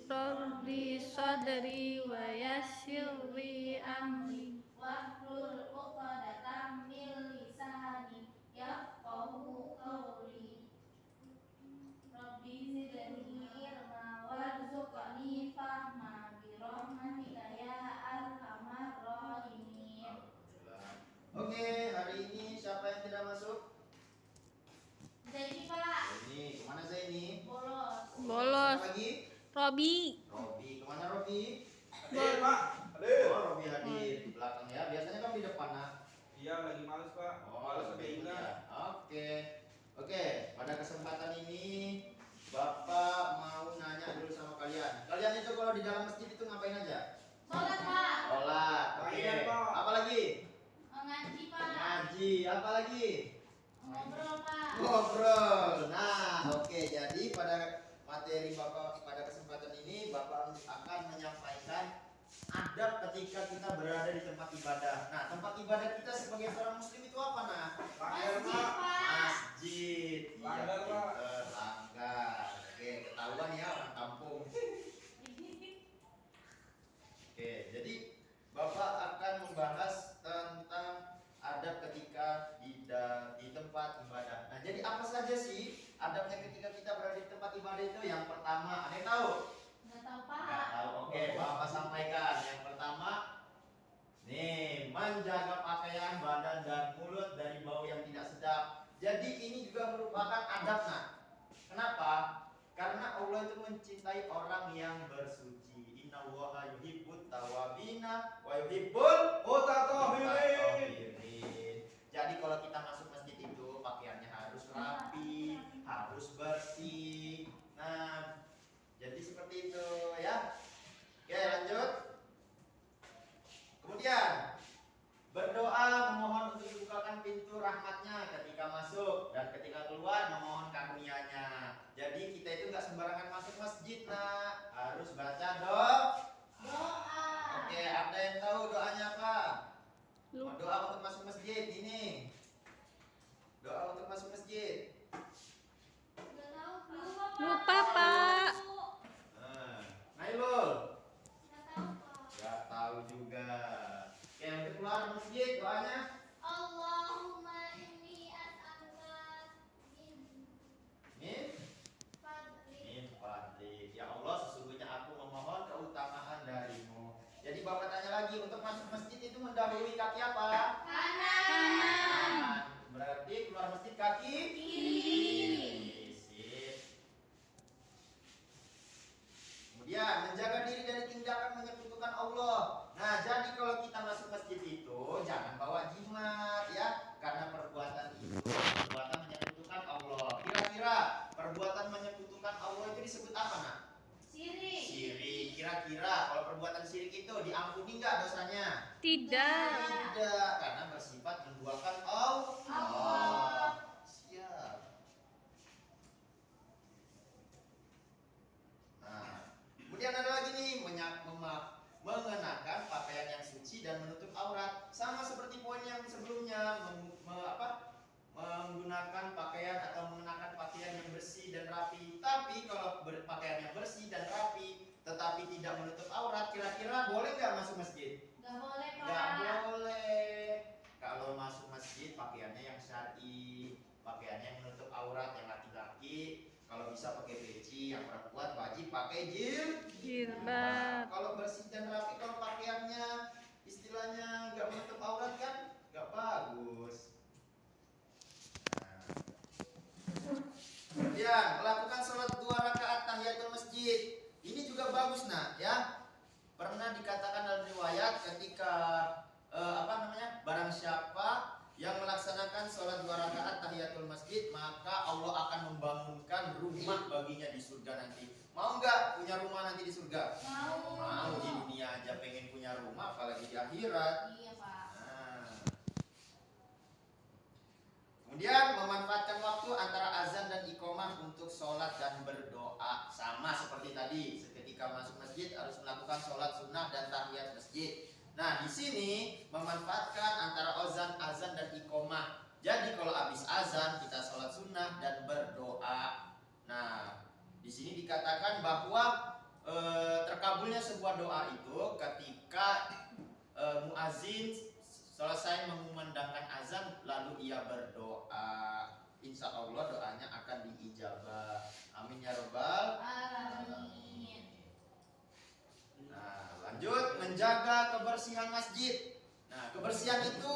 Rabbi sadri wa yassir li amri wahlul 'uqdatam min lisani yafqahu qawli. Rabbi zidni ilma warzuqni fahma bi rahmatika ya arhamar rahimin. Oke, hari ini siapa yang tidak masuk? Zaini, Pak. Zaini, kemana Zaini? Bolos. bolos. Siapa lagi? Robi Robi, kemana Robi? Hadir Pak, hadir. Oh, Robi hadir di belakang ya. Biasanya kan di depan nak. Iya lagi males Pak. Males sampai Robi ingat. ya. Oke. Pada kesempatan ini Bapak mau nanya dulu sama kalian. Kalian itu kalau di dalam masjid itu ngapain aja? Sholat, Pak. Sholat. Oke. Tahiyat, Pak. Apa lagi? Ngaji, Pak. Ngaji. Apa lagi? Ngobrol, Pak. Ngobrol. Nah, oke. Jadi pada materi Bapak pada kesempatan ini Bapak akan menyampaikan adab ketika kita berada di tempat ibadah. Nah, tempat ibadah kita sebagai seorang muslim itu apa, nah? Langgar Masjid, Pak. Pak. Masjid. Langgar, Iya, Pak. pinter. Langgar. Oke, ketahuan ya orang kampung. Oke, jadi Bapak akan membahas tentang adab ketika di tempat ibadah. Nah, jadi apa saja sih adabnya ketika kita berada di tempat ibadah itu? Yang pertama, ada yang tahu? Nggak tahu, Nggak Pak. tahu. Oke, Bapak sampaikan. Yang pertama, nih, menjaga pakaian, badan dan mulut dari bau yang tidak sedap. Jadi ini juga merupakan adab, nah. Kenapa? Karena Allah itu mencintai orang yang bersuci. Innallaha yuhibbut tawwabina wa yuhibbul Mutatahhirin. jadi kalau kita masuk masjid itu pakaiannya harus rapi, harus bersih. Nah, jadi seperti itu ya. Oke, lanjut. Kemudian berdoa memohon untuk dibukakan pintu rahmatnya ketika masuk dan ketika keluar memohon karunia-Nya. Jadi kita itu nggak sembarangan masuk masjid, nak. Harus baca doa. Oke, ada yang tahu doanya apa? Doa untuk masuk masjid ini. Doa untuk masuk masjid. Nggak tahu, Pak. lupa Pak. Nah, Nailul. Nggak tahu, Pak. Gak tahu juga. Oke, untuk keluar masjid doanya. Allahumma inni as'aluka Min fadlik. Ya Allah, sesungguhnya aku memohon keutamaan darimu. Jadi Bapak tanya lagi, untuk masuk masjid itu mendahului kaki apa? kanan. Berarti keluar masjid kaki Kiri. Sip. Kemudian menjaga diri dari tindakan menyekutukan Allah. Nah, jadi kalau kita masuk masjid itu jangan bawa jimat ya, karena perbuatan itu perbuatan menyekutukan Allah. Kira-kira perbuatan menyekutukan Allah itu disebut apa, nak? Sirik. Syirik. Kira-kira kalau perbuatan syirik itu diampuni nggak dosanya? Tidak. Tidak, karena bersifat menduakan Allah. Siap. Nah, kemudian ada lagi nih mengenakan pakaian yang suci dan menutup aurat. Sama seperti poin yang sebelumnya, menggunakan pakaian atau mengenakan pakaian yang bersih dan rapi. Tapi kalau pakaian yang bersih dan rapi tetapi tidak menutup aurat, kira-kira boleh nggak masuk masjid? Nggak boleh, Pak. Nggak boleh. Kalau masuk masjid pakaiannya yang syar'i, pakaiannya yang menutup aurat. Yang laki-laki kalau bisa pakai peci, yang perempuan wajib pakai Jilbab. Kalau bersih dan rapi, kalau pakaiannya istilahnya nggak menutup aurat kan nggak bagus. Kemudian melakukan sholat 2 rakaat tahiyatul masjid. Ini juga bagus, nak, ya. Pernah dikatakan dalam riwayat ketika barang siapa yang melaksanakan sholat 2 rakaat tahiyatul masjid, maka Allah akan membangunkan rumah baginya di surga nanti. Mau nggak punya rumah nanti di surga? Mau. Mau. Di dunia aja pengen punya rumah, apalagi di akhirat. Iya, Pak. Nah. Kemudian memanfaatkan waktu antara azan dan iqomah untuk sholat dan berdoa. Sama seperti tadi, ketika masuk masjid harus melakukan sholat sunnah dan tahiyat masjid. Nah, di sini memanfaatkan antara azan dan iqomah. Jadi kalau habis azan kita sholat sunnah dan berdoa. Nah, di sini dikatakan bahwa terkabulnya sebuah doa itu ketika muazin selesai mengumandangkan azan lalu ia berdoa, insya Allah doanya akan diijabah. Amin ya robbal. Amin. Nah, lanjut menjaga kebersihan masjid. Nah, kebersihan itu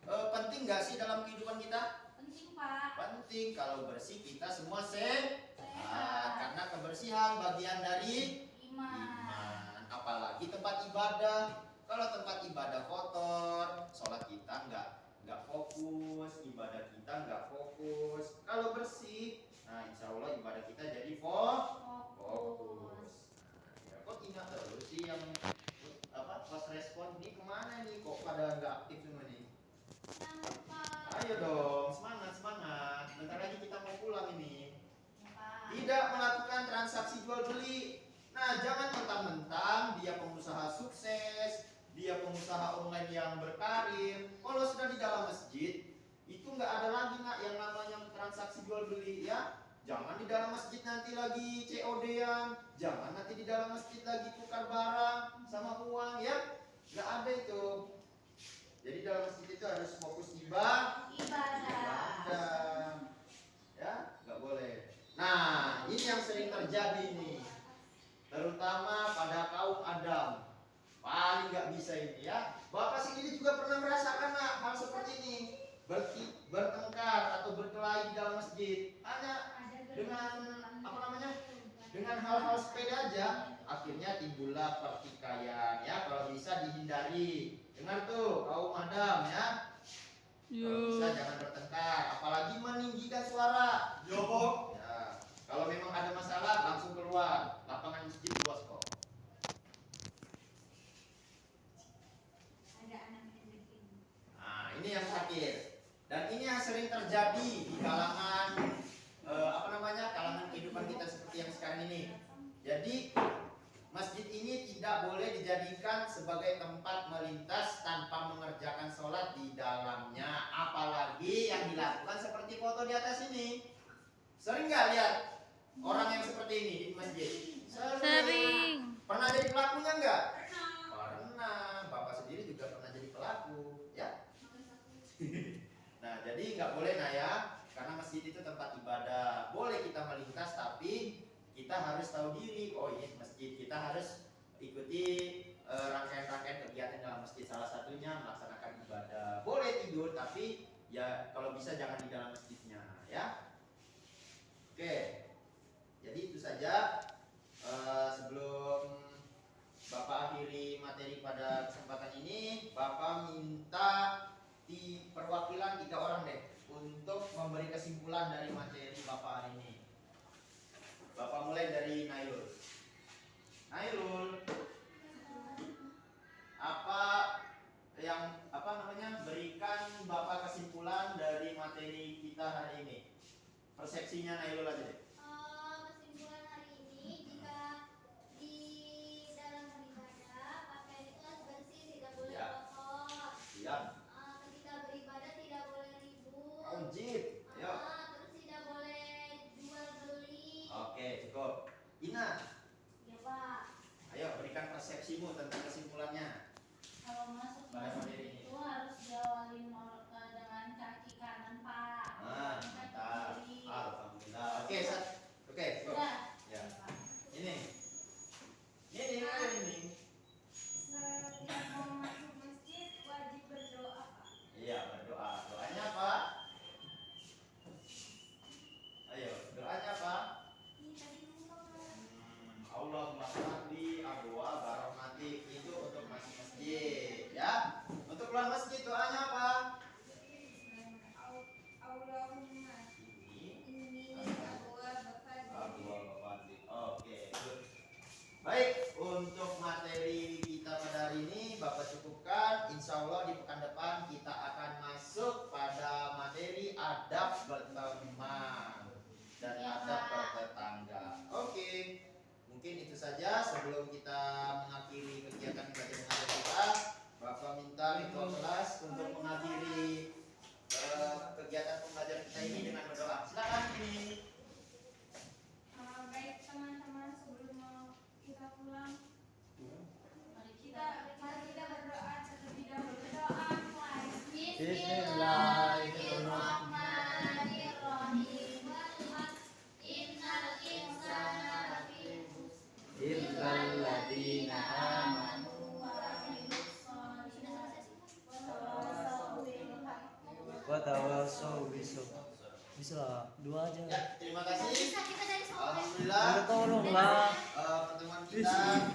penting nggak sih dalam kehidupan kita? Penting, Pak. Penting. Kalau bersih kita semua sehat. Sehat. Karena kebersihan bagian dari Iman. Apalagi tempat ibadah. Kalau tempat ibadah kotor, sholat kita nggak fokus, ibadah kita nggak fokus. Kalau bersih, nah insya Allah ibadah kita jadi fokus. Ya, kok ingat terus sih yang pas respon ini kemana nih? Kok pada nggak aktif semua nih? Ayo dong, semangat semangat. Bentar lagi kita mau pulang ini. Tidak melakukan transaksi jual beli. Nah, jangan mentang-mentang dia pengusaha sukses, dia pengusaha online yang berkarir. Kalau sudah di dalam masjid, itu nggak ada lagi nggak yang namanya transaksi jual beli ya. Jangan di dalam masjid nanti lagi COD-an, jangan nanti di dalam masjid lagi tukar barang sama uang ya. Nggak ada itu. Jadi dalam masjid itu harus fokus ibadah. Ya, nggak boleh. Nah, ini yang sering terjadi nih. Terutama pada kaum Adam. Paling nggak bisa ini ya. Bapak sendiri juga pernah merasakan hal seperti ini. Bertengkar atau berkelahi di dalam masjid. Hanya dengan dengan hal-hal sepele aja, akhirnya timbullah pertikaian ya. Kalau bisa dihindari. Dengar tuh kaum Adam ya. Kalau bisa jangan bertengkar, apalagi meninggikan suara. Yo. Ya. Kalau memang ada masalah langsung keluar. Lapangan masjid luas kok. Nah, ini yang terakhir. Dan ini yang sering terjadi di kalangan kalangan kehidupan kita seperti yang sekarang ini. Jadi masjid ini tidak boleh dijadikan sebagai tempat melintas tanpa mengerjakan sholat di dalamnya. Apalagi yang dilakukan seperti foto di atas ini. Sering nggak lihat orang yang seperti ini di masjid? Sering. Pernah jadi pelakunya nggak? Pernah. Bapak sendiri juga pernah jadi pelaku, ya? Nah, jadi nggak boleh ya. Karena masjid itu tempat ibadah. Boleh kita melintas, tapi kita harus tahu diri. Oh ini masjid, kita harus ikuti rangkaian-rangkaian kegiatan dalam masjid. Salah satunya melaksanakan ibadah. Boleh tidur, tapi ya kalau bisa jangan di dalam masjidnya, ya. Oke. Jadi itu saja. Sebelum Bapak akhiri materi pada kesempatan ini, Bapak minta di perwakilan 3 orang deh untuk memberi kesimpulan dari materi Bapak hari ini. Bapak mulai dari Nailul. Nailul, berikan Bapak kesimpulan dari materi kita hari ini. Persepsinya Nailul aja deh. Kesimpulan hari ini, jika di dalam beribadah pakaian itu harus bersih, tidak boleh Ya. kotor. Siap. Ketika beribadah tidak boleh ribut. Ojib. Yuk. Terus tidak boleh jual beli. Oke, cukup. Ina, Ya Pak. ayo berikan persepsimu tentang kesimpulannya. Kalau masuk Pada materi masjid ini. itu harus diawali dengan kaki kanan Pak. Kaki Mantap. kiri. Alhamdulillah. Oke, oke, go. Sudah. Ya. Pak. Ini. Ini. Setiap mau masuk masjid wajib berdoa Pak. Iya, berdoa. Doanya apa? Ayo, doanya apa? Ini tadi lupa Pak. Allahumma sholli abwa barahmatik. Itu untuk masuk masjid, ya. Untuk keluar masjid doanya apa? Allahumma Ini inni abwa bafadli. abwa barahmatik. Oke, good. Baik, untuk materi kita pada hari ini Bapak cukupkan. Insya Allah di pekan depan kita akan masuk pada materi adab berteman dan Ya, adab Pak. bertetangga. Oke, mungkin itu saja sebelum kita mengakhiri kegiatan belajar mengajar kita. Bapak minta ketua kelas untuk mengakhiri kegiatan pembelajaran kita ini dengan berdoa. Silakan ini. Baik teman-teman, sebelum Bismillahirrahmanirrahim. Innal insana lafi khusr illal ladzina amanu wa amilus sholihati wa tawassaw bis-sabr. Bisa dua aja. Ya, terima kasih. Bisa kita dari soal. Alhamdulillah. Tolonglah. Pertemuan kita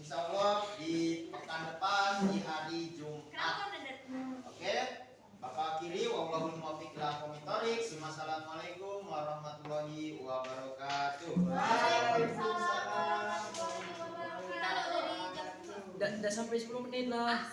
insya Allah di pekan depan di hari Jumat. Oke. Bapak akhiri wallahul muwaffiq ila aqwamit thoriq. Assalamualaikum warahmatullahi wabarakatuh. Waalaikumsalam warahmatullahi wabarakatuh. Udah sampai 10 menit lah.